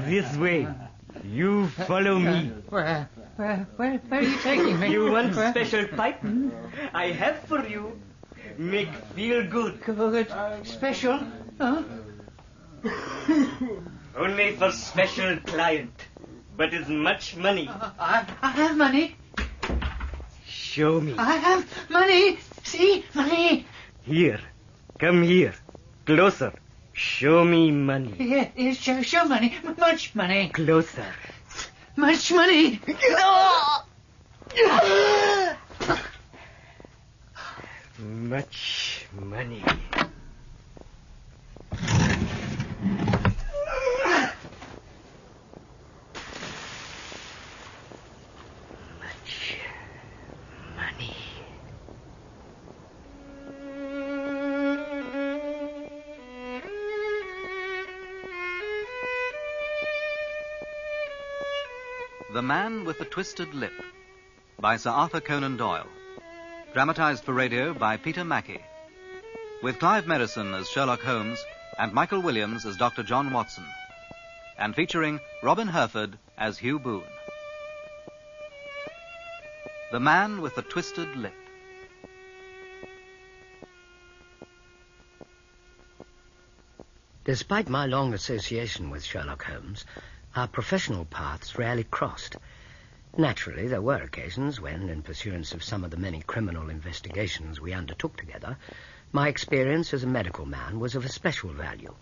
This way. You follow me. Where are you taking me? You want special pipe? I have for you. Make feel good. Good. Special? Huh? Only for special client. But it's much money. I have money. Show me. I have money. See? Money. Here. Come here. Closer. Show me money. Here, show money. Much money. Closer. Much money. Much money. Much money. The Man with the Twisted Lip by Sir Arthur Conan Doyle. Dramatized for radio by Peter Mackie. With Clive Merrison as Sherlock Holmes and Michael Williams as Dr. John Watson. And featuring Robin Herford as Hugh Boone. The Man with the Twisted Lip. Despite my long association with Sherlock Holmes, our professional paths rarely crossed. Naturally, there were occasions when, in pursuance of some of the many criminal investigations we undertook together, my experience as a medical man was of a special value.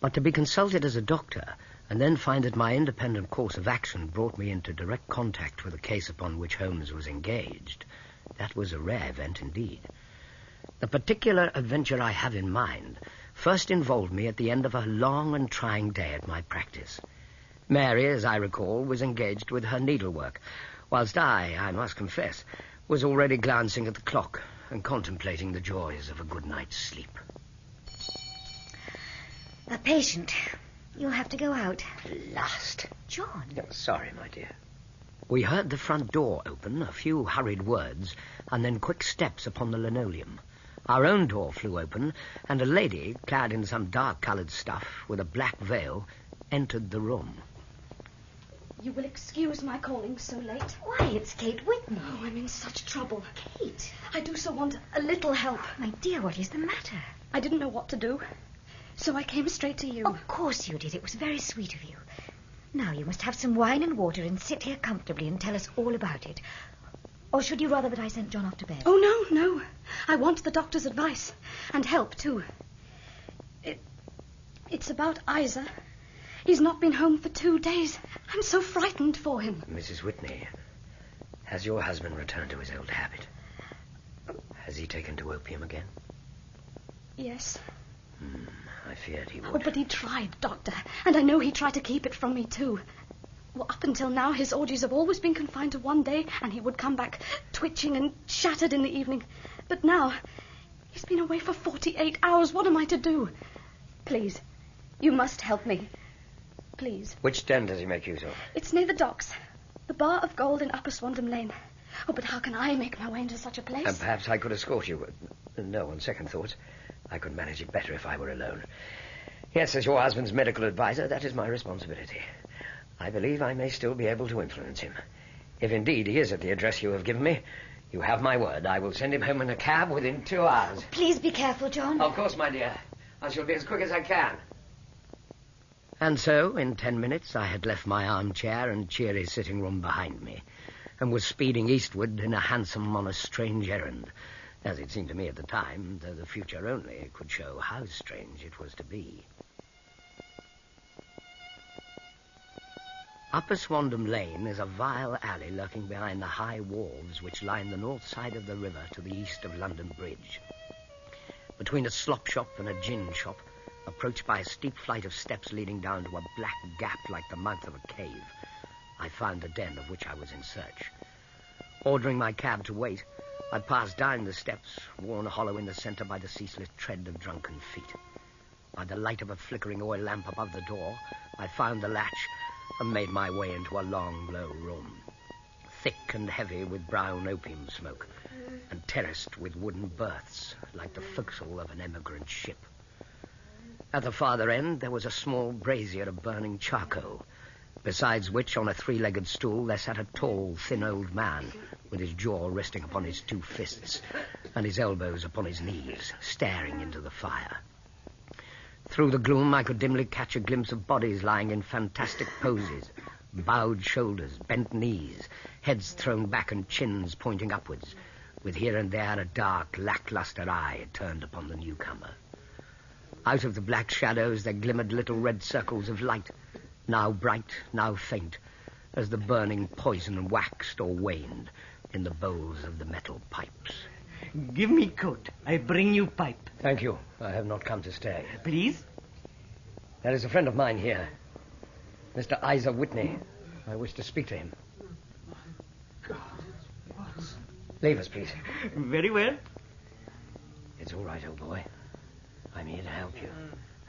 But to be consulted as a doctor, and then find that my independent course of action brought me into direct contact with a case upon which Holmes was engaged, that was a rare event indeed. The particular adventure I have in mind first involved me at the end of a long and trying day at my practice. Mary, as I recall, was engaged with her needlework, whilst I must confess, was already glancing at the clock and contemplating the joys of a good night's sleep. A patient. You'll have to go out. Last. John. Oh, sorry, my dear. We heard the front door open, a few hurried words, and then quick steps upon the linoleum. Our own door flew open, and a lady, clad in some dark-coloured stuff, with a black veil, entered the room. You will excuse my calling so late. Why, it's Kate Whitney. Oh, I'm in such trouble. Kate. I do so want a little help. My dear, what is the matter? I didn't know what to do, so I came straight to you. Of course you did. It was very sweet of you. Now you must have some wine and water and sit here comfortably and tell us all about it. Or should you rather that I sent John off to bed? Oh, no. I want the doctor's advice. And help, too. It's about Isa. He's not been home for 2 days. I'm so frightened for him. Mrs. Whitney, has your husband returned to his old habit? Has he taken to opium again? Yes. I feared he would. Oh, but he tried, Doctor. And I know he tried to keep it from me, too. Well, up until now, his orgies have always been confined to one day, and he would come back twitching and shattered in the evening. But now, he's been away for 48 hours. What am I to do? Please, you must help me. Please. Which den does he make use of? It's near the docks. The Bar of Gold in Upper Swandam Lane. Oh, but how can I make my way into such a place? And perhaps I could escort you. No, on second thoughts, I could manage it better if I were alone. Yes, as your husband's medical advisor, that is my responsibility. I believe I may still be able to influence him. If indeed he is at the address you have given me, you have my word. I will send him home in a cab within 2 hours. Please be careful, John. Of course, my dear. I shall be as quick as I can. And so, in 10 minutes, I had left my armchair and cheery sitting room behind me, and was speeding eastward in a hansom on a strange errand, as it seemed to me at the time, though the future only could show how strange it was to be. Upper Swandam Lane is a vile alley lurking behind the high walls which line the north side of the river to the east of London Bridge. Between a slop shop and a gin shop, approached by a steep flight of steps leading down to a black gap like the mouth of a cave, I found a den of which I was in search. Ordering my cab to wait, I passed down the steps, worn hollow in the centre by the ceaseless tread of drunken feet. By the light of a flickering oil lamp above the door, I found the latch and made my way into a long, low room, thick and heavy with brown opium smoke, and terraced with wooden berths like the forecastle of an emigrant ship. At the farther end, there was a small brazier of burning charcoal, besides which, on a three-legged stool, there sat a tall, thin old man, with his jaw resting upon his two fists and his elbows upon his knees, staring into the fire. Through the gloom, I could dimly catch a glimpse of bodies lying in fantastic poses, bowed shoulders, bent knees, heads thrown back and chins pointing upwards, with here and there a dark, lackluster eye turned upon the newcomer. Out of the black shadows there glimmered little red circles of light, now bright, now faint, as the burning poison waxed or waned in the bowls of the metal pipes. Give me coat. I bring you pipe. Thank you. I have not come to stay. Please? There is a friend of mine here, Mr. Isa Whitney. I wish to speak to him. Leave us, please. Very well. It's all right, old boy. I'm here to help you.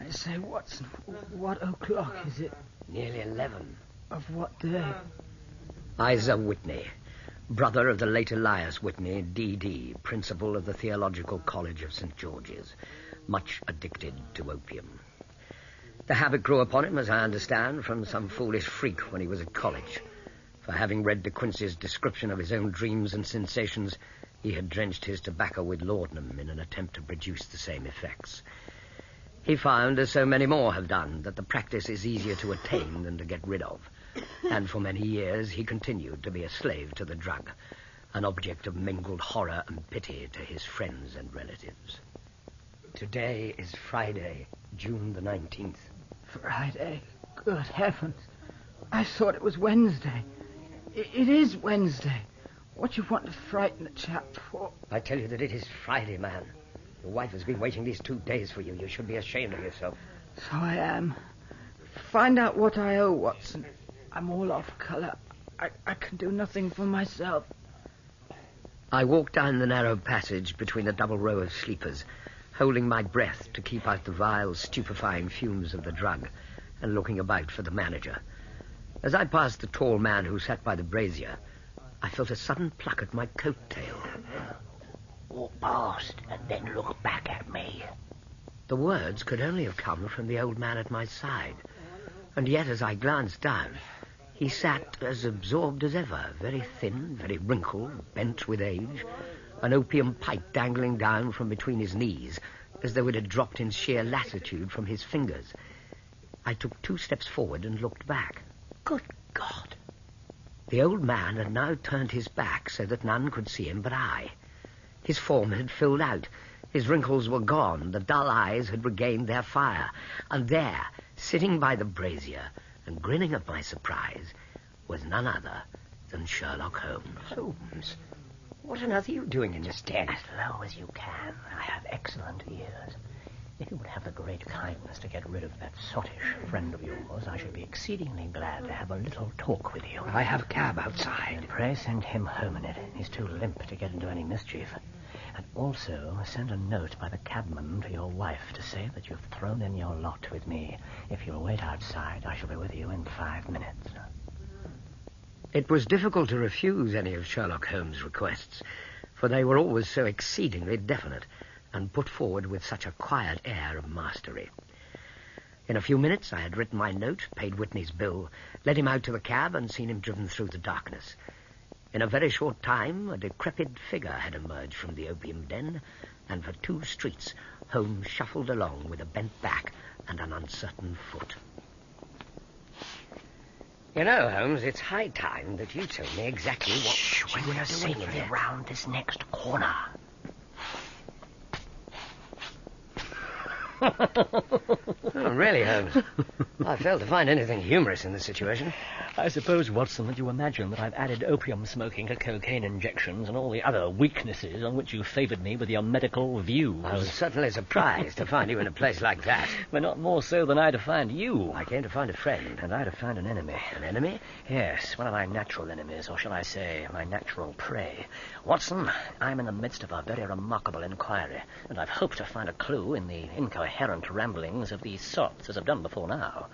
I say, Watson, what o'clock is it? Nearly 11. Of what day? Isa Whitney, brother of the late Elias Whitney, D.D., principal of the Theological College of St. George's, much addicted to opium. The habit grew upon him, as I understand, from some foolish freak when he was at college. For having read De Quincy's description of his own dreams and sensations, he had drenched his tobacco with laudanum in an attempt to produce the same effects. He found, as so many more have done, that the practice is easier to attain than to get rid of. And for many years he continued to be a slave to the drug, an object of mingled horror and pity to his friends and relatives. Today is Friday, June the 19th. Friday? Good heavens. I thought it was Wednesday. It is Wednesday. What do you want to frighten the chap for? I tell you that it is Friday, man. Your wife has been waiting these 2 days for you. You should be ashamed of yourself. So I am. Find out what I owe, Watson. I'm all off colour. I can do nothing for myself. I walked down the narrow passage between a double row of sleepers, holding my breath to keep out the vile, stupefying fumes of the drug, and looking about for the manager. As I passed the tall man who sat by the brazier, I felt a sudden pluck at my coat tail. Walk past and then look back at me. The words could only have come from the old man at my side, and yet as I glanced down, he sat as absorbed as ever, very thin, very wrinkled, bent with age, an opium pipe dangling down from between his knees, as though it had dropped in sheer lassitude from his fingers. I took 2 steps forward and looked back. Good God! The old man had now turned his back so that none could see him but I. His form had filled out. His wrinkles were gone. The dull eyes had regained their fire. And there, sitting by the brazier and grinning at my surprise, was none other than Sherlock Holmes. Holmes, What on earth are you doing in this den? as low as you can. I have excellent ears. If you would have the great kindness to get rid of that sottish friend of yours, I should be exceedingly glad to have a little talk with you. I have a cab outside. And pray send him home in it. He's too limp to get into any mischief. And also send a note by the cabman to your wife to say that you've thrown in your lot with me. If you'll wait outside, I shall be with you in 5 minutes. It was difficult to refuse any of Sherlock Holmes' requests, for they were always so exceedingly definite, and put forward with such a quiet air of mastery. In a few minutes I had written my note, paid Whitney's bill, led him out to the cab, and seen him driven through the darkness. In a very short time, a decrepit figure had emerged from the opium den, and for 2 streets Holmes shuffled along with a bent back and an uncertain foot. You know, Holmes, it's high time that you told me exactly what you were doing in there. Round this next corner. Oh, really, Holmes? I failed to find anything humorous in this situation. I suppose, Watson, that you imagine that I've added opium smoking to cocaine injections and all the other weaknesses on which you favoured me with your medical views. I was certainly surprised to find you in a place like that. But not more so than I to find you. I came to find a friend. And I to find an enemy. An enemy? Yes, one of my natural enemies, or shall I say, my natural prey. Watson, I'm in the midst of a very remarkable inquiry, and I've hoped to find a clue in the incoherent ramblings of these sots, as I've done before now.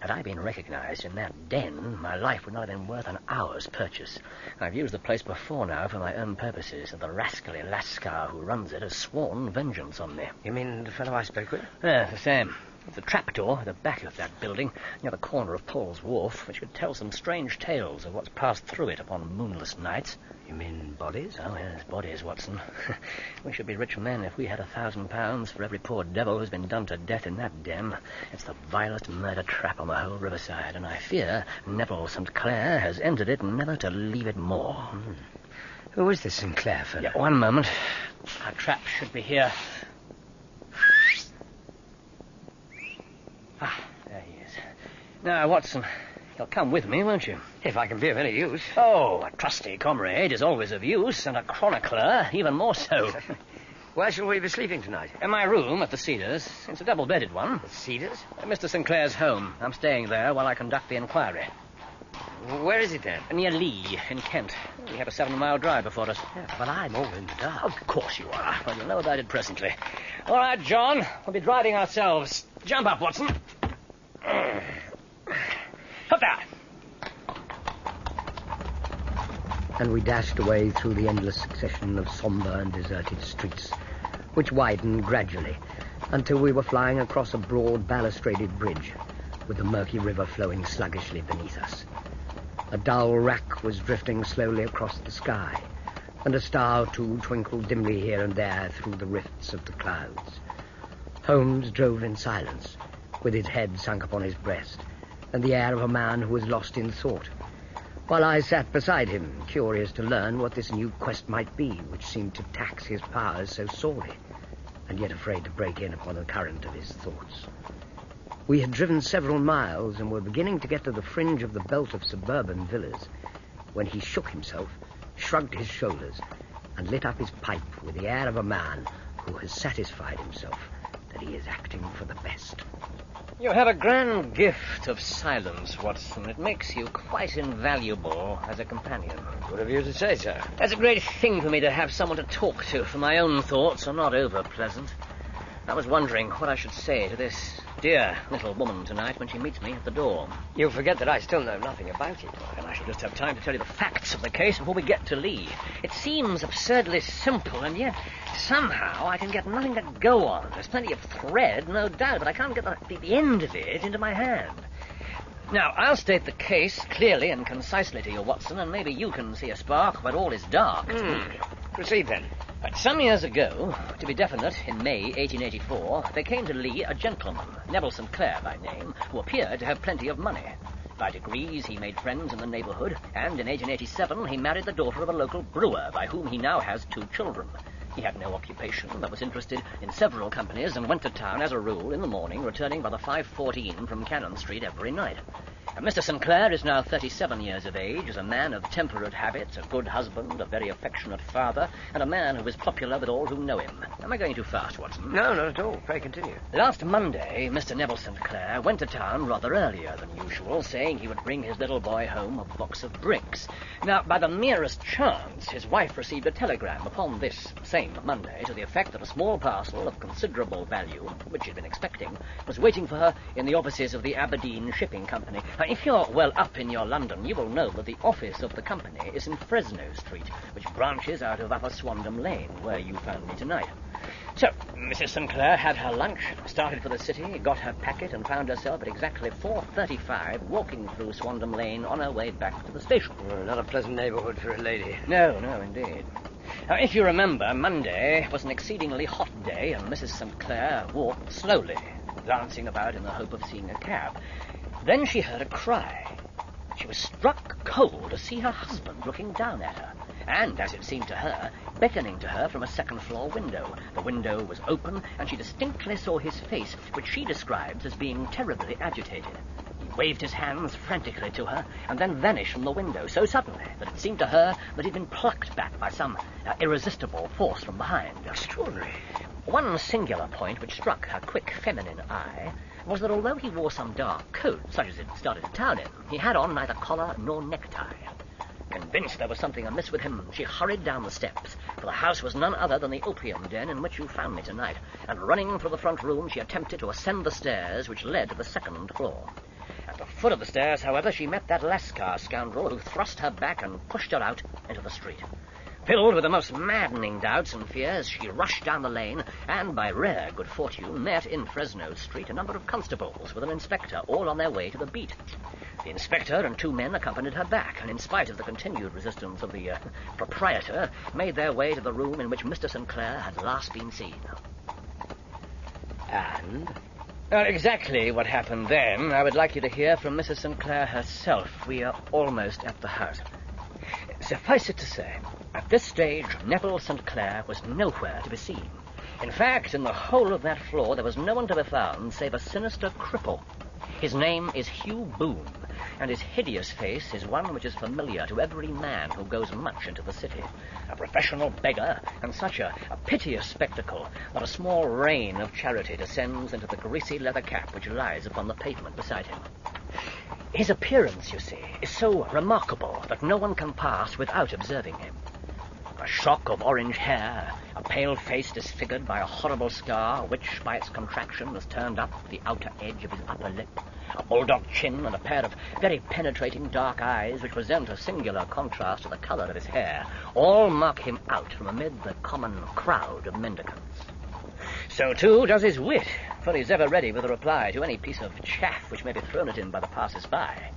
Had I been recognized in that den, my life would not have been worth an hour's purchase. I've used the place before now for my own purposes, and the rascally lascar who runs it has sworn vengeance on me. You mean the fellow I spoke with? Yeah, the same. There's a trapdoor at the back of that building, near the corner of Paul's Wharf, which could tell some strange tales of what's passed through it upon moonless nights. You mean bodies? Oh, yes, bodies, Watson. We should be rich men if we had £1,000 for every poor devil who's been done to death in that den. It's the vilest murder trap on the whole riverside, and I fear Neville St. Clair has entered it never to leave it more. Who is this St. Clair fellow? Yeah, one moment. Our trap should be here. Ah, there he is. Now, Watson, you'll come with me, won't you? If I can be of any use. Oh, a trusty comrade is always of use, and a chronicler even more so. Where shall we be sleeping tonight? In my room at the Cedars. It's a double-bedded one. The Cedars? Mr. St. Clair's home. I'm staying there while I conduct the inquiry. Where is it then? Near Lee, in Kent. We have a 7-mile drive before us. Yeah, but I'm all in the dark. Of course you are. Well, you'll know about it presently. All right, John. We'll be driving ourselves. Jump up, Watson. Up there. And we dashed away through the endless succession of sombre and deserted streets, which widened gradually until we were flying across a broad balustraded bridge, with the murky river flowing sluggishly beneath us. A dull wrack was drifting slowly across the sky, and a star or two twinkled dimly here and there through the rifts of the clouds. Holmes drove in silence, with his head sunk upon his breast, and the air of a man who was lost in thought, while I sat beside him, curious to learn what this new quest might be, which seemed to tax his powers so sorely, and yet afraid to break in upon the current of his thoughts. We had driven several miles and were beginning to get to the fringe of the belt of suburban villas when he shook himself, shrugged his shoulders, and lit up his pipe with the air of a man who has satisfied himself that he is acting for the best. You have a grand gift of silence, Watson. It makes you quite invaluable as a companion. Good of you to say so. That's a great thing for me to have someone to talk to, for my own thoughts are not over-pleasant. I was wondering what I should say to this dear little woman tonight when she meets me at the door. You forget that I still know nothing about it. And I shall just have time to tell you the facts of the case before we get to Lee. It seems absurdly simple, and yet somehow I can get nothing to go on. There's plenty of thread, no doubt, but I can't get the end of it into my hand. Now, I'll state the case clearly and concisely to you, Watson, and maybe you can see a spark where all is dark. Proceed, then. But some years ago, to be definite, in May 1884, there came to Lee a gentleman, Neville St. Clair by name, who appeared to have plenty of money. By degrees, he made friends in the neighborhood, and in 1887 he married the daughter of a local brewer, by whom he now has 2 children. He had no occupation, but was interested in several companies and went to town, as a rule, in the morning, returning by the 5:14 from Cannon Street every night. And Mr. St. Clair is now 37 years of age, is a man of temperate habits, a good husband, a very affectionate father, and a man who is popular with all who know him. Am I going too fast, Watson? No, not at all. Pray continue. Last Monday, Mr. Neville St. Clair went to town rather earlier than usual, saying he would bring his little boy home a box of bricks. Now, by the merest chance, his wife received a telegram upon this same Monday to the effect that a small parcel of considerable value, which she'd been expecting, was waiting for her in the offices of the Aberdeen Shipping Company. Now, if you're well up in your London, you will know that the office of the company is in Fresno Street, which branches out of Upper Swandam Lane, where you found me tonight. So, Mrs. St. Clair had her lunch, started for the city, got her packet, and found herself at exactly 4:35 walking through Swandam Lane on her way back to the station. Well, not a pleasant neighborhood for a lady. No, indeed. Now, if you remember, Monday was an exceedingly hot day, and Mrs. St. Clair walked slowly, glancing about in the hope of seeing a cab. Then she heard a cry. She was struck cold to see her husband looking down at her, and, as it seemed to her, beckoning to her from a second-floor window. The window was open, and she distinctly saw his face, which she describes as being terribly agitated. He waved his hands frantically to her, and then vanished from the window so suddenly that it seemed to her that he'd been plucked back by some irresistible force from behind. Extraordinary. One singular point which struck her quick feminine eye was that although he wore some dark coat, such as it started a town in, he had on neither collar nor necktie. Convinced there was something amiss with him, she hurried down the steps, for the house was none other than the opium den in which you found me tonight, and running through the front room, she attempted to ascend the stairs which led to the second floor. At the foot of the stairs, however, she met that Lascar scoundrel who thrust her back and pushed her out into the street. Filled with the most maddening doubts and fears, she rushed down the lane and, by rare good fortune, met in Fresno Street a number of constables with an inspector, all on their way to the beat. The inspector and 2 men accompanied her back, and in spite of the continued resistance of the proprietor, made their way to the room in which Mr. St. Clair had last been seen. And? Exactly what happened then, I would like you to hear from Mrs. St. Clair herself. We are almost at the house. Suffice it to say, at this stage, Neville St. Clair was nowhere to be seen. In fact, in the whole of that floor, there was no one to be found save a sinister cripple. His name is Hugh Boone, and his hideous face is one which is familiar to every man who goes much into the city. A professional beggar, and such a piteous spectacle that a small rain of charity descends into the greasy leather cap which lies upon the pavement beside him. His appearance, you see, is so remarkable that no one can pass without observing him. A shock of orange hair, a pale face disfigured by a horrible scar, which, by its contraction, has turned up the outer edge of his upper lip, a bulldog chin, and a pair of very penetrating dark eyes, which present a singular contrast to the colour of his hair, all mark him out from amid the common crowd of mendicants. So, too, does his wit, for he's ever ready with a reply to any piece of chaff which may be thrown at him by the passers-by.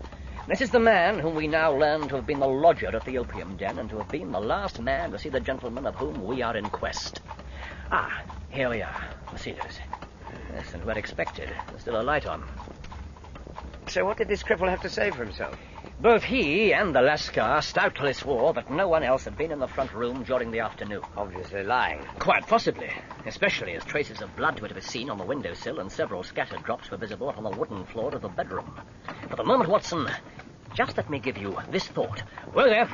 This is the man whom we now learn to have been the lodger at the opium den, and to have been the last man to see the gentleman of whom we are in quest. Ah, here we are. The cedars. Less than we'd expected. There's still a light on. So what did this cripple have to say for himself? Both he and the Lascar stoutly swore that no one else had been in the front room during the afternoon. Obviously lying. Quite possibly, especially as traces of blood were to be seen on the windowsill and several scattered drops were visible on the wooden floor of the bedroom. For the moment, Watson, just let me give you this thought. Whoa there!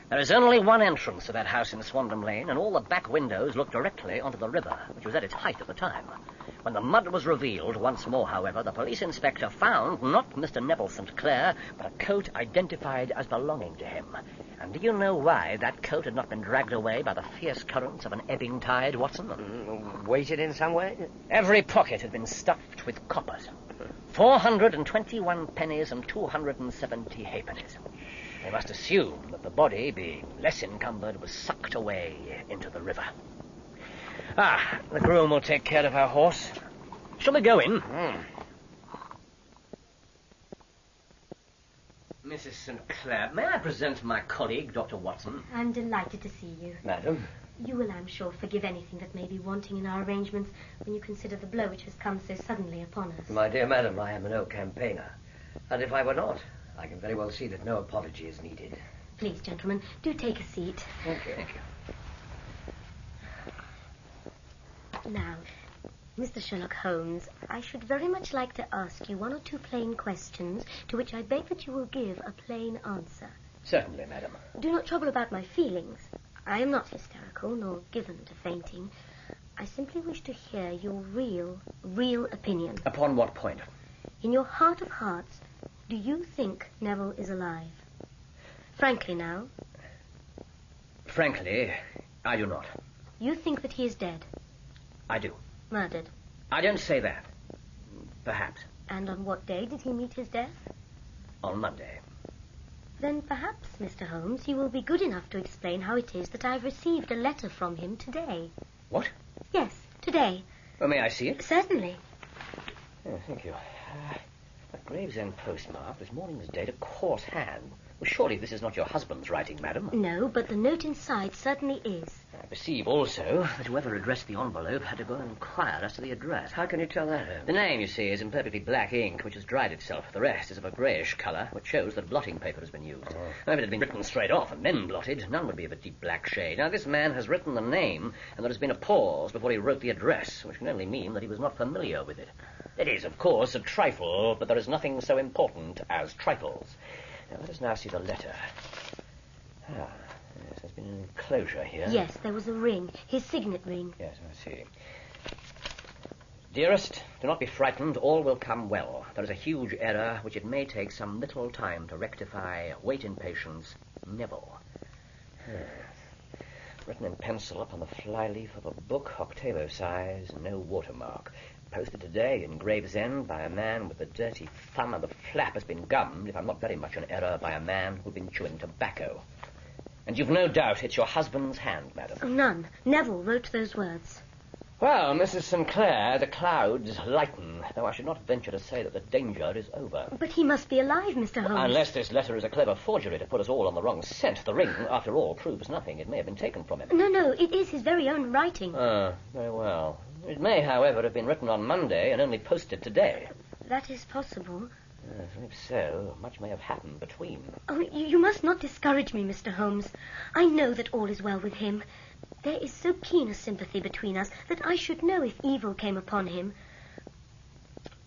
There is only one entrance to that house in Swandam Lane, and all the back windows look directly onto the river, which was at its height at the time. When the mud was revealed once more, however, the police inspector found not Mr. Neville St. Clair, but a coat identified as belonging to him. And do you know why that coat had not been dragged away by the fierce currents of an ebbing tide, Watson? Weighted in some way? Every pocket had been stuffed with coppers. 421 pennies and 270 halfpennies. They must assume that the body, being less encumbered, was sucked away into the river. Ah, the groom will take care of our horse. Shall we go in? Mrs. St. Clair, may I present my colleague, Dr. Watson? I'm delighted to see you. Madam? You will, I'm sure, forgive anything that may be wanting in our arrangements when you consider the blow which has come so suddenly upon us. My dear madam, I am no campaigner. And if I were not, I can very well see that no apology is needed. Please, gentlemen, do take a seat. Thank you. Now, Mr. Sherlock Holmes, I should very much like to ask you 1 or 2 plain questions to which I beg that you will give a plain answer. Certainly, madam. Do not trouble about my feelings. I am not hysterical nor given to fainting. I simply wish to hear your real opinion. Upon what point? In your heart of hearts, do you think Neville is alive? Frankly now. Frankly, I do not. You think that he is dead? I do. Murdered? I don't say that. Perhaps. And on what day did he meet his death? On Monday. Then perhaps, Mr. Holmes, you will be good enough to explain how it is that I've received a letter from him today. What? Yes, today. Well, may I see it? Certainly. Oh, thank you. A Gravesend postmark, this morning's date, a coarse hand. Well, surely this is not your husband's writing, madam? No, but the note inside certainly is. I perceive also that whoever addressed the envelope had to go and inquire as to the address. How can you tell that? The name, you see, is in perfectly black ink, which has dried itself. The rest is of a greyish colour, which shows that blotting paper has been used. Now, if it had been written straight off and then blotted, none would be of a deep black shade. Now, this man has written the name, and there has been a pause before he wrote the address, which can only mean that he was not familiar with it. It is, of course, a trifle, but there is nothing so important as trifles. Now, let us now see the letter. Yes, there's been an enclosure here. Yes, there was a ring, his signet ring. Yes, I see. Dearest, do not be frightened. All will come well. There is a huge error which it may take some little time to rectify. Wait in patience. Neville. Written in pencil upon the flyleaf of a book, octavo size, no watermark. Posted today in Gravesend by a man with a dirty thumb, and the flap has been gummed, if I'm not very much in error, by a man who'd been chewing tobacco. And you've no doubt it's your husband's hand, madam. Oh, none. Neville wrote those words. Well, Mrs. St. Clair, the clouds lighten, though I should not venture to say that the danger is over. But he must be alive, Mr. Holmes. Unless this letter is a clever forgery to put us all on the wrong scent. The ring, after all, proves nothing. It may have been taken from him. No, it is his very own writing. Ah, very well. It may, however, have been written on Monday and only posted today. That is possible. Yes, and if so, much may have happened between. Oh, you must not discourage me, Mr. Holmes. I know that all is well with him. There is so keen a sympathy between us that I should know if evil came upon him.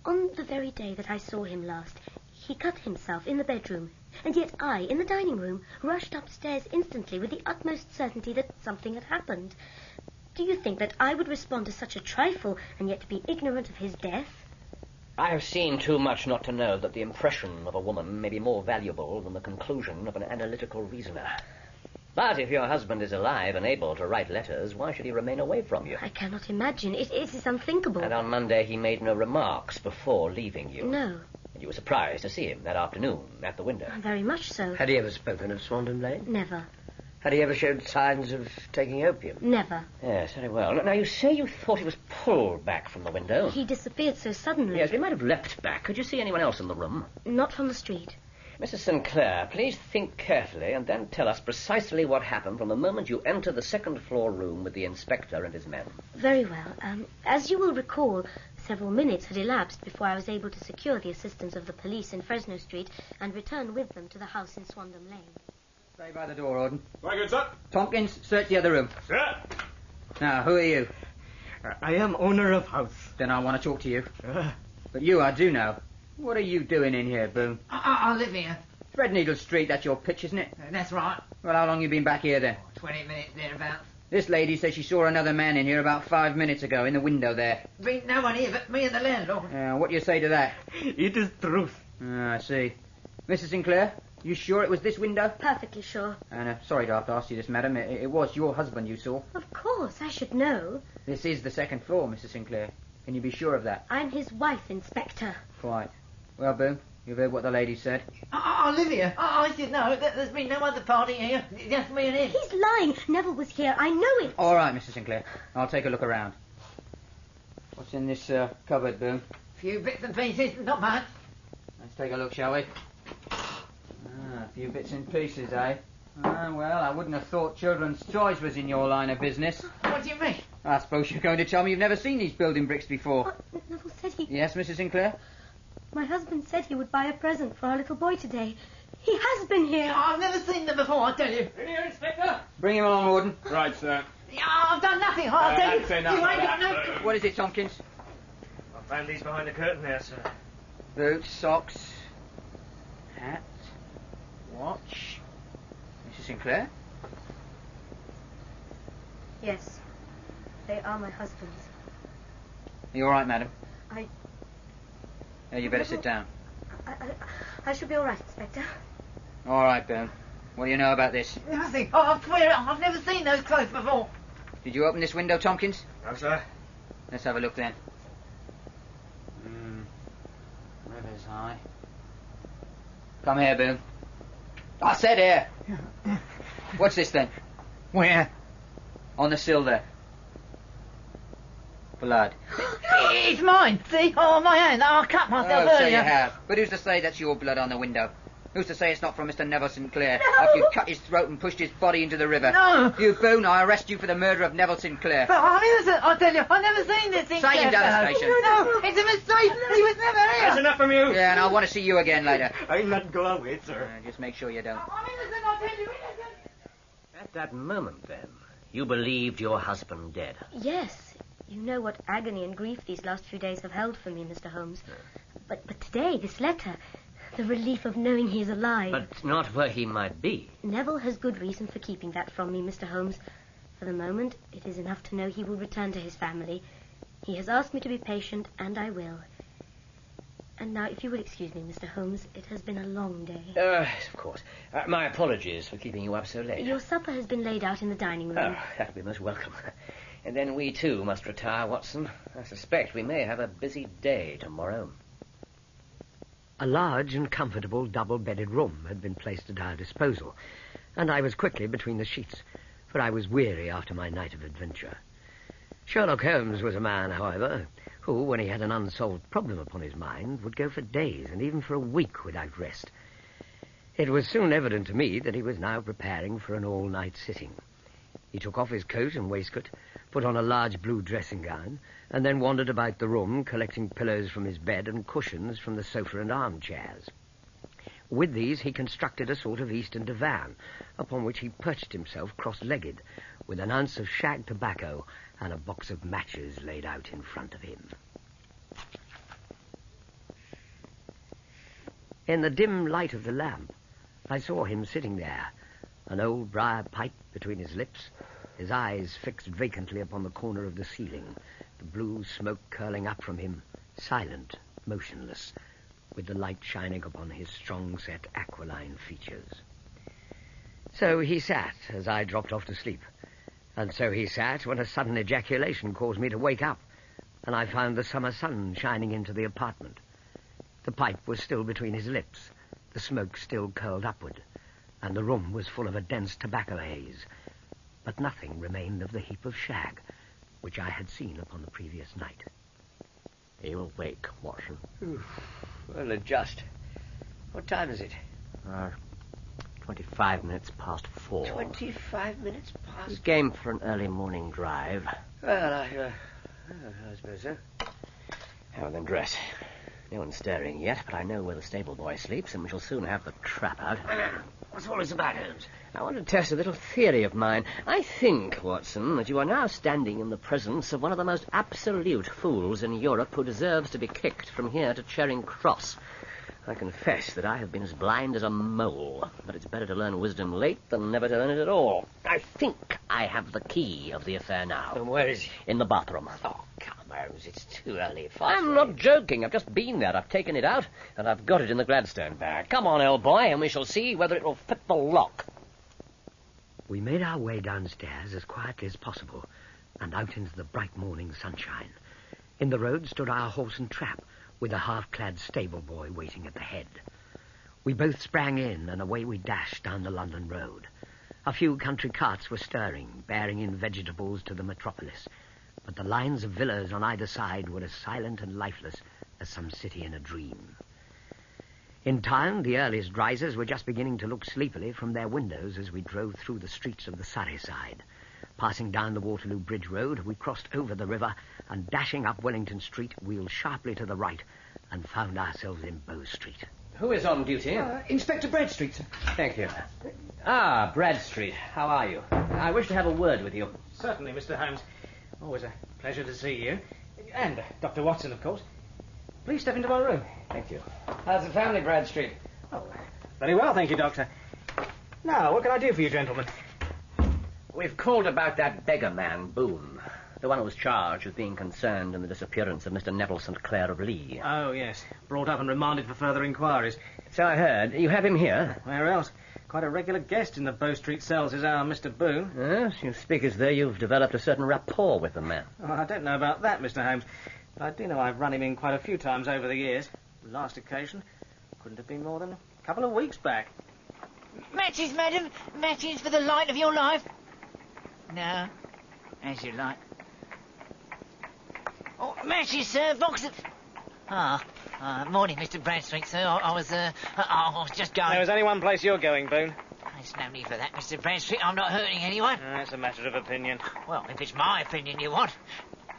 On the very day that I saw him last, he cut himself in the bedroom, and yet I, in the dining room, rushed upstairs instantly with the utmost certainty that something had happened. Do you think that I would respond to such a trifle and yet be ignorant of his death? I have seen too much not to know that the impression of a woman may be more valuable than the conclusion of an analytical reasoner. But if your husband is alive and able to write letters, why should he remain away from you? I cannot imagine. It is unthinkable. And on Monday he made no remarks before leaving you. No. And you were surprised to see him that afternoon at the window. Very much so. Had he ever spoken of Swandam Lane? Never. Had he ever showed signs of taking opium? Never. Yes, very well. Now, you say you thought he was pulled back from the window. He disappeared so suddenly. Yes, he might have leapt back. Could you see anyone else in the room? Not from the street. Mrs. St. Clair, please think carefully and then tell us precisely what happened from the moment you entered the second-floor room with the inspector and his men. Very well. As you will recall, several minutes had elapsed before I was able to secure the assistance of the police in Fresno Street and return with them to the house in Swandam Lane. Stay by the door, Auden. Very good, sir. Tompkins, search the other room. Sir. Now, who are you? I am owner of house. Then I want to talk to you. But you, I do know. What are you doing in here, Boone? I live here. Threadneedle Street, that's your pitch, isn't it? That's right. Well, how long you been back here, then? 20 minutes thereabouts. This lady says she saw another man in here about 5 minutes ago, in the window there. Been no one here but me and the landlord. What do you say to that? It is truth. I see. Mrs. Sinclair, you sure it was this window? Perfectly sure. And sorry to have to ask you this, madam. It was your husband you saw. Of course, I should know. This is the second floor, Mrs. Sinclair. Can you be sure of that? I'm his wife, Inspector. Quite. Well, Boone, you've heard what the lady said. I live here. I should know. There's been no other party here. Just me and him. He's lying. Neville was here. I know it. All right, Mrs. Sinclair. I'll take a look around. What's in this cupboard, Boone? Few bits and pieces, not much. Let's take a look, shall we? A few bits and pieces, eh? Well, I wouldn't have thought children's toys was in your line of business. What do you mean? I suppose you're going to tell me you've never seen these building bricks before. Neville said he... Yes, Mrs. Sinclair? My husband said he would buy a present for our little boy today. He has been here. I've never seen them before, I tell you. In here, Inspector. Bring him along, Warden. Right, sir. I've done nothing, I tell you. I'd say You nothing. ain't got no... What is it, Tompkins? I found these behind the curtain there, sir. Boots, socks, hat, watch. Mrs. Sinclair? Yes, they are my husband's. Are you all right, madam? I... You better sit down. I should be all right, Inspector. All right, Boone. What do you know about this? Nothing. I swear I've never seen those clothes before. Did you open this window, Tompkins? No, sir. Let's have a look then. River's high. Come here, Boone. I said here. What's this then? Where? On the sill there. Blood. It's mine. See? Oh, my hand. I cut myself Oh, so earlier. you have. But who's to say that's your blood on the window? Who's to say it's not from Mr. Neville St. Clair after you cut his throat and pushed his body into the river? No. You, Boone, I arrest you for the murder of Neville St. Clair. But I'm innocent, I tell you. I've never seen this thing. Take him down the station. No, it's a mistake. He was never here. That's enough from you. Yeah, and I want to see you again later. I'll not go away, sir. Just make sure you don't. I'm innocent, I tell you. Innocent. At that moment, then, you believed your husband dead. Yes. You know what agony and grief these last few days have held for me, Mr. Holmes. But today, this letter, the relief of knowing he is alive. But not where he might be. Neville has good reason for keeping that from me, Mr. Holmes. For the moment, it is enough to know he will return to his family. He has asked me to be patient, and I will. And now, if you will excuse me, Mr. Holmes, it has been a long day. Yes, of course. My apologies for keeping you up so late. Your supper has been laid out in the dining room. Oh, that'll be most welcome. And then we, too, must retire, Watson. I suspect we may have a busy day tomorrow. A large and comfortable double-bedded room had been placed at our disposal, and I was quickly between the sheets, for I was weary after my night of adventure. Sherlock Holmes was a man, however, who, when he had an unsolved problem upon his mind, would go for days and even for a week without rest. It was soon evident to me that he was now preparing for an all-night sitting. He took off his coat and waistcoat, put on a large blue dressing-gown, and then wandered about the room, collecting pillows from his bed and cushions from the sofa and armchairs. With these he constructed a sort of eastern divan, upon which he perched himself cross-legged, with an ounce of shag tobacco and a box of matches laid out in front of him. In the dim light of the lamp, I saw him sitting there, an old briar pipe between his lips, his eyes fixed vacantly upon the corner of the ceiling, the blue smoke curling up from him, silent, motionless, with the light shining upon his strong-set aquiline features. So he sat as I dropped off to sleep, and so he sat when a sudden ejaculation caused me to wake up, and I found the summer sun shining into the apartment. The pipe was still between his lips, the smoke still curled upward, and the room was full of a dense tobacco haze, but nothing remained of the heap of shag which I had seen upon the previous night. Are you awake, Watson? Well, just. What time is it? 25 minutes past 4. 25 minutes past. It's game for an early morning drive. Well, I suppose so. Now then, dress. No one's stirring yet, but I know where the stable boy sleeps, and we shall soon have the trap out. What's all this about, Holmes? I want to test a little theory of mine. I think, Watson, that you are now standing in the presence of one of the most absolute fools in Europe who deserves to be kicked from here to Charing Cross. I confess that I have been as blind as a mole, but it's better to learn wisdom late than never to learn it at all. I think I have the key of the affair now. And where is he? In the bathroom. Oh, come, Holmes, it's too early. I'm not joking. I've just been there. I've taken it out, and I've got it in the Gladstone bag. Come on, old boy, and we shall see whether it will fit the lock. We made our way downstairs as quietly as possible, and out into the bright morning sunshine. In the road stood our horse and trap, with a half-clad stable boy waiting at the head. We both sprang in, and away we dashed down the London road. A few country carts were stirring, bearing in vegetables to the metropolis, but the lines of villas on either side were as silent and lifeless as some city in a dream. In town, the earliest risers were just beginning to look sleepily from their windows as we drove through the streets of the Surrey side. Passing down the Waterloo Bridge Road, we crossed over the river and, dashing up Wellington Street, wheeled sharply to the right and found ourselves in Bow Street. Who is on duty? Inspector Bradstreet, sir. Thank you. Ah, Bradstreet. How are you? I wish to have a word with you. Certainly, Mr. Holmes. Always a pleasure to see you. And Dr. Watson, of course. Please step into my room. Thank you. How's the family, Bradstreet? Oh, very well, thank you, Doctor. Now, what can I do for you, gentlemen? We've called about that beggar man, Boone. The one who was charged with being concerned in the disappearance of Mr. Neville St. Clair of Lee. Oh, yes. Brought up and remanded for further inquiries. So I heard. You have him here? Where else? Quite a regular guest in the Bow Street cells is our Mr. Boone. Yes, you speak as though you've developed a certain rapport with the man. Oh, I don't know about that, Mr. Holmes. But I do know I've run him in quite a few times over the years. The last occasion couldn't have been more than a couple of weeks back. Matches, madam. Matches for the light of your life. No, as you like. Oh, matches, sir. Box of... morning, Mr. Bradstreet, sir. I was just going... There was only one place you're going, Boone. There's no need for that, Mr. Bradstreet. I'm not hurting anyone. That's a matter of opinion. Well, if it's my opinion you want.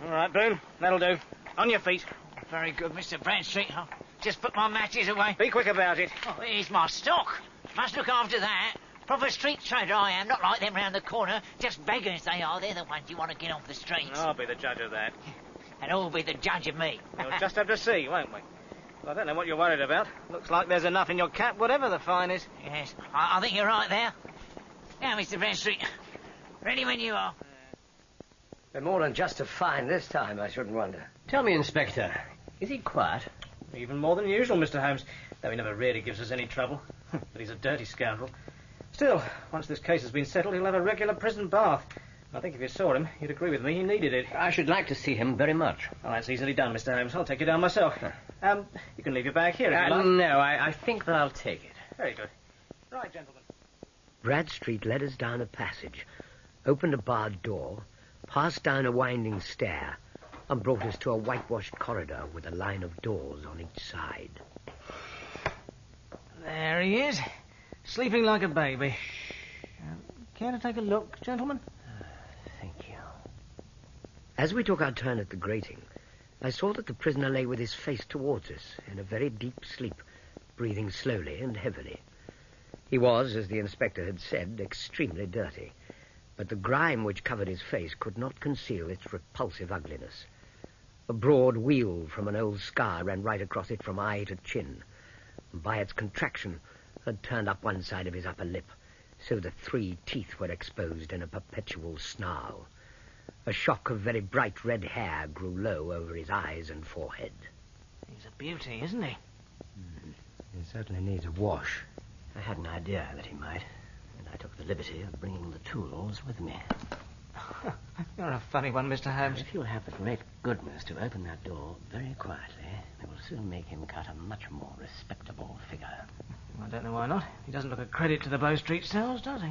All right, Boone. That'll do. On your feet. Very good, Mr. Bradstreet. I'll just put my matches away. Be quick about it. Oh, here's my stock. Must look after that. Proper street trader I am, not like them round the corner. Just beggars they are. They're the ones you want to get off the streets. I'll be the judge of that. And who'll be the judge of me? We'll just have to see, won't we? Well, I don't know what you're worried about. Looks like there's enough in your cap, whatever the fine is. Yes, I think you're right there. Now, Mr. Bradstreet, ready when you are. They're more than just a fine this time, I shouldn't wonder. Tell me, Inspector, is he quiet? Even more than usual, Mr. Holmes, though he never really gives us any trouble. But he's a dirty scoundrel. Still, once this case has been settled, he'll have a regular prison bath. I think if you saw him, you'd agree with me. He needed it. I should like to see him very much. Oh, that's easily done, Mr. Holmes. I'll take you down myself. You can leave your bag here if you like. No, I think that I'll take it. Very good. Right, gentlemen. Bradstreet led us down a passage, opened a barred door, passed down a winding stair, and brought us to a whitewashed corridor with a line of doors on each side. There he is, sleeping like a baby. Care to take a look, gentlemen? Thank you. As we took our turn at the grating, I saw that the prisoner lay with his face towards us in a very deep sleep, breathing slowly and heavily. He was, as the inspector had said, extremely dirty, but the grime which covered his face could not conceal its repulsive ugliness. A broad wheal from an old scar ran right across it from eye to chin, and by its contraction had turned up one side of his upper lip, so that 3 teeth were exposed in a perpetual snarl. A shock of very bright red hair grew low over his eyes and forehead. He's a beauty, isn't he? He certainly needs a wash. I had an idea that he might, and I took the liberty of bringing the tools with me. You're a funny one, Mr. Holmes. If you'll have the great goodness to open that door very quietly, it will soon make him cut a much more respectable figure. I don't know why not. He doesn't look a credit to the Bow Street cells, does he?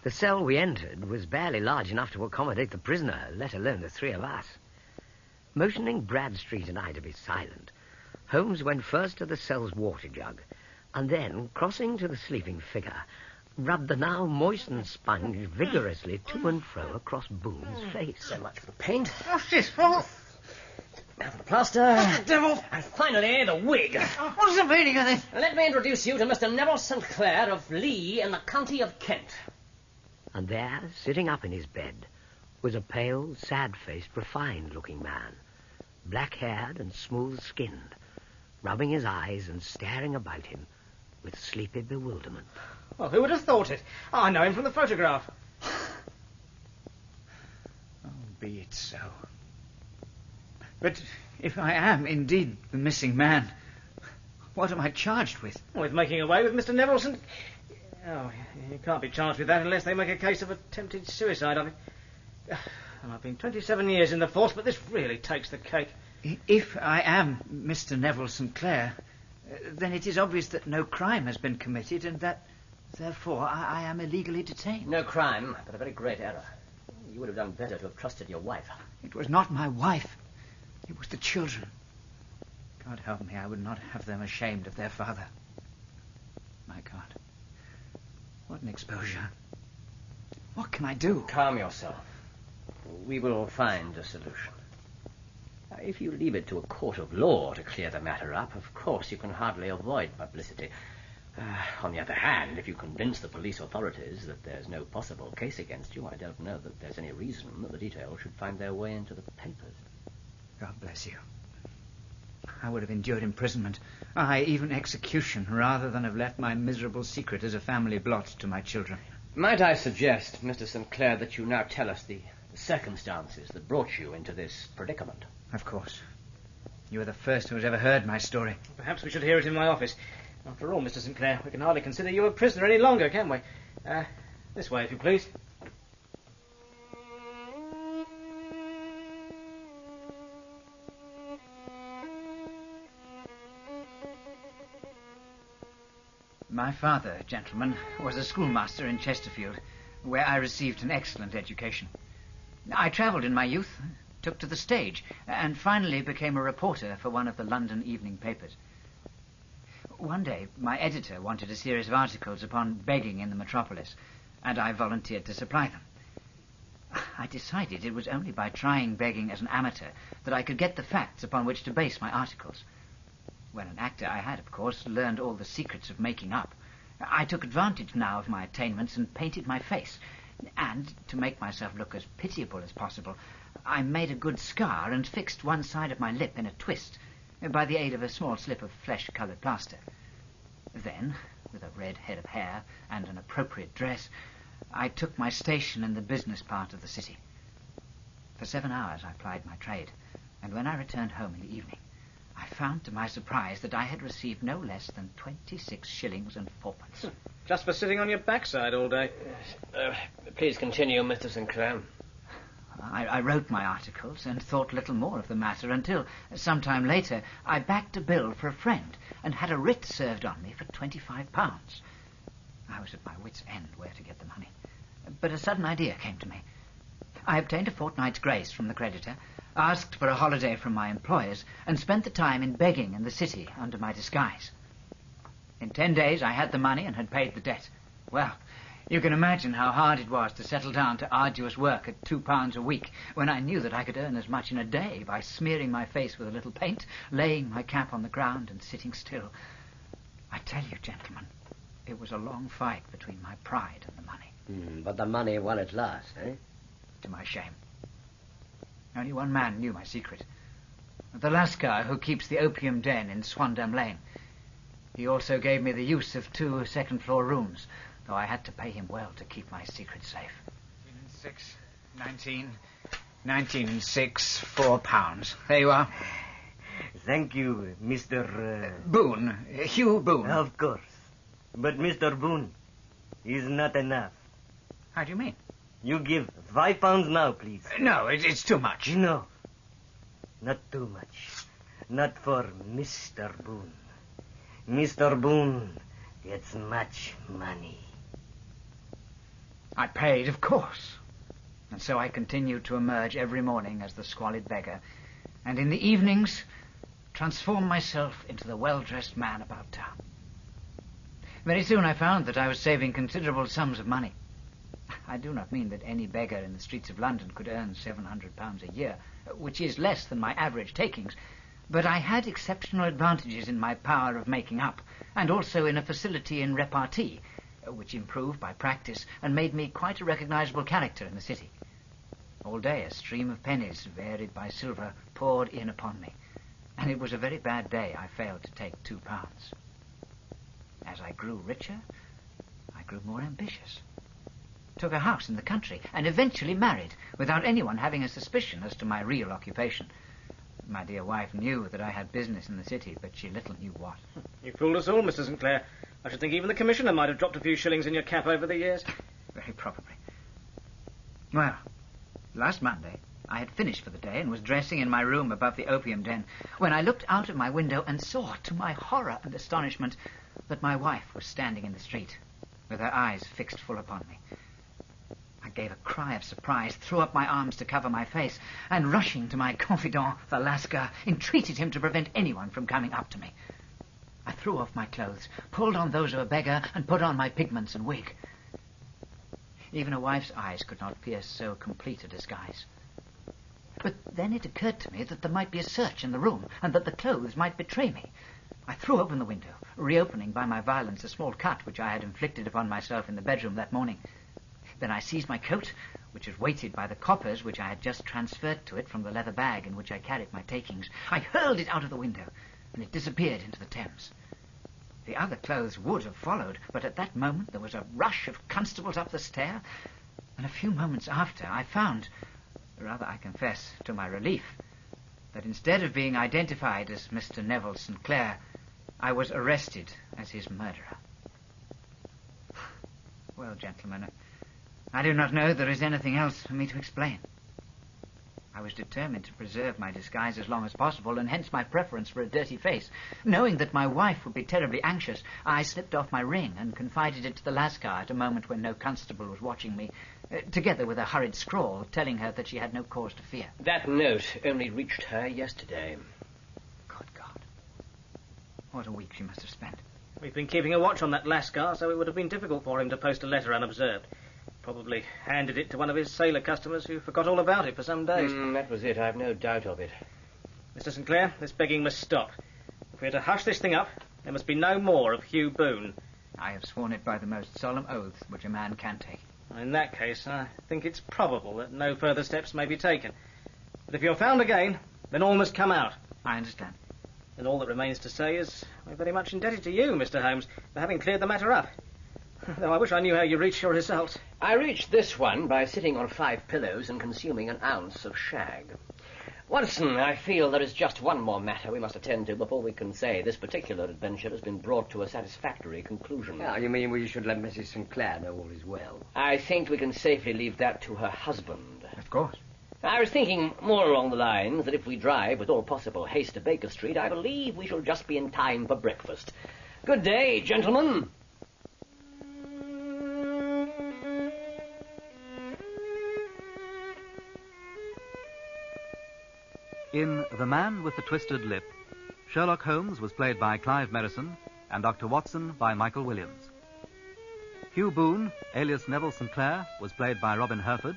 The cell we entered was barely large enough to accommodate the prisoner, let alone the 3 of us. Motioning Bradstreet and I to be silent, Holmes went first to the cell's water jug, and then, crossing to the sleeping figure, rubbed the now moistened sponge vigorously to and fro across Boone's face. So much for paint. Oh, shit. Oh. Now for the plaster. Oh, the devil. And finally, the wig. Oh, what's the meaning of this? Let me introduce you to Mr. Neville St. Clair of Lee in the county of Kent. And there, sitting up in his bed, was a pale, sad-faced, refined-looking man, black-haired and smooth-skinned, rubbing his eyes and staring about him with sleepy bewilderment. Well, who would have thought it? I know him from the photograph. Oh, be it so. But if I am indeed the missing man, what am I charged with? With making away with Mr. Neville St. Oh, you can't be charged with that unless they make a case of attempted suicide of it. And I've been 27 years in the force, but this really takes the cake. If I am Mr. Neville St. Clair, then it is obvious that no crime has been committed and that, therefore, I am illegally detained. No crime, but a very great error. You would have done better to have trusted your wife. It was not my wife. It was the children. God help me, I would not have them ashamed of their father. My God. What an exposure. What can I do? Calm yourself. We will find a solution. If you leave it to a court of law to clear the matter up, of course you can hardly avoid publicity. On the other hand, if you convince the police authorities that there's no possible case against you, I don't know that there's any reason that the details should find their way into the papers. God bless you. I would have endured imprisonment, aye, even execution, rather than have left my miserable secret as a family blot to my children. Might I suggest, Mr. St. Clair, that you now tell us the circumstances that brought you into this predicament? Of course. You are the first who has ever heard my story. Perhaps we should hear it in my office. After all, Mr. St. Clair, we can hardly consider you a prisoner any longer, can we? This way, if you please. My father, gentlemen, was a schoolmaster in Chesterfield, where I received an excellent education. I travelled in my youth, took to the stage, and finally became a reporter for one of the London evening papers. One day, my editor wanted a series of articles upon begging in the metropolis, and I volunteered to supply them. I decided it was only by trying begging as an amateur that I could get the facts upon which to base my articles. When an actor, I had, of course, learned all the secrets of making up. I took advantage now of my attainments and painted my face. And, to make myself look as pitiable as possible, I made a good scar and fixed one side of my lip in a twist by the aid of a small slip of flesh-coloured plaster. Then, with a red head of hair and an appropriate dress, I took my station in the business part of the city. For 7 hours I plied my trade, and when I returned home in the evening, I found to my surprise that I had received no less than 26 shillings and fourpence. Just for sitting on your backside all day. Please continue, Mr. St. Clair. I wrote my articles and thought little more of the matter until, some time later, I backed a bill for a friend and had a writ served on me for £25. I was at my wits' end where to get the money. But a sudden idea came to me. I obtained a fortnight's grace from the creditor, asked for a holiday from my employers, and spent the time in begging in the city under my disguise. In 10 days I had the money and had paid the debt. Well, you can imagine how hard it was to settle down to arduous work at £2 a week when I knew that I could earn as much in a day by smearing my face with a little paint, laying my cap on the ground and sitting still. I tell you, gentlemen, it was a long fight between my pride and the money. But the money won at last, eh? To my shame. Only one man knew my secret. The Lascar who keeps the opium den in Swandam Lane. He also gave me the use of 2 second-floor rooms, though I had to pay him well to keep my secret safe. 19 and 6, £4. There you are. Thank you, Mr. Boone. Hugh Boone. Of course. But Mr. Boone is not enough. How do you mean? You give £5 now, please. No, it's too much. No. Not too much. Not for Mr. Boone. Mr. Boone gets much money. I paid, of course. And so I continued to emerge every morning as the squalid beggar, and in the evenings transform myself into the well-dressed man about town. Very soon I found that I was saving considerable sums of money. I do not mean that any beggar in the streets of London could earn £700 a year, which is less than my average takings, but I had exceptional advantages in my power of making up, and also in a facility in repartee, which improved by practice and made me quite a recognizable character in the city. All day a stream of pennies, varied by silver, poured in upon me, and it was a very bad day I failed to take £2. As I grew richer, I grew more ambitious. Took a house in the country, and eventually married, without anyone having a suspicion as to my real occupation. My dear wife knew that I had business in the city, but she little knew what. You fooled us all, Mr. St. Clair. I should think even the Commissioner might have dropped a few shillings in your cap over the years. Very probably. Well, last Monday, I had finished for the day and was dressing in my room above the opium den when I looked out of my window and saw, to my horror and astonishment, that my wife was standing in the street, with her eyes fixed full upon me. I gave a cry of surprise, threw up my arms to cover my face, and rushing to my confidant, the Lascar, entreated him to prevent anyone from coming up to me. I threw off my clothes, pulled on those of a beggar, and put on my pigments and wig. Even a wife's eyes could not pierce so complete a disguise. But then it occurred to me that there might be a search in the room, and that the clothes might betray me. I threw open the window, reopening by my violence a small cut which I had inflicted upon myself in the bedroom that morning. Then I seized my coat, which was weighted by the coppers which I had just transferred to it from the leather bag in which I carried my takings. I hurled it out of the window, and it disappeared into the Thames. The other clothes would have followed, but at that moment there was a rush of constables up the stair, and a few moments after I found, rather I confess to my relief, that instead of being identified as Mr. Neville St. Clair, I was arrested as his murderer. Well, gentlemen, I do not know there is anything else for me to explain. I was determined to preserve my disguise as long as possible, and hence my preference for a dirty face. Knowing that my wife would be terribly anxious, I slipped off my ring and confided it to the Lascar at a moment when no constable was watching me, together with a hurried scrawl telling her that she had no cause to fear. That note only reached her yesterday. Good God. What a week she must have spent. We've been keeping a watch on that Lascar, so it would have been difficult for him to post a letter unobserved. Probably handed it to one of his sailor customers who forgot all about it for some days. That was it. I've no doubt of it. Mr. St. Clair, this begging must stop. If we are to hush this thing up, there must be no more of Hugh Boone. I have sworn it by the most solemn oaths which a man can take. In that case, I think it's probable that no further steps may be taken. But if you're found again, then all must come out. I understand. And all that remains to say is we're very much indebted to you, Mr. Holmes, for having cleared the matter up. Though I wish I knew how you reached your result. I reached this one by sitting on 5 pillows and consuming an ounce of shag. Watson, I feel there is just one more matter we must attend to before we can say this particular adventure has been brought to a satisfactory conclusion. You mean we should let Mrs. St. Clair know all is well? I think we can safely leave that to her husband. Of course. I was thinking more along the lines that if we drive with all possible haste to Baker Street, I believe we shall just be in time for breakfast. Good day, gentlemen. In The Man with the Twisted Lip, Sherlock Holmes was played by Clive Merrison and Dr. Watson by Michael Williams. Hugh Boone, alias Neville St. Clair, was played by Robin Herford,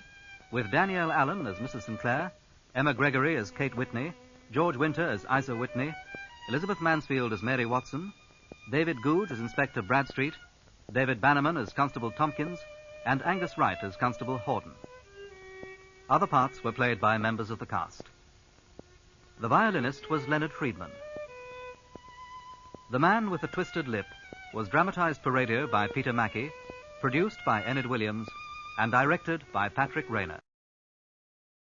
with Danielle Allen as Mrs. St. Clair, Emma Gregory as Kate Whitney, George Winter as Isa Whitney, Elizabeth Mansfield as Mary Watson, David Goodge as Inspector Bradstreet, David Bannerman as Constable Tompkins, and Angus Wright as Constable Horden. Other parts were played by members of the cast. The violinist was Leonard Friedman. The Man with the Twisted Lip was dramatized for radio by Peter Mackie, produced by Enid Williams, and directed by Patrick Rayner.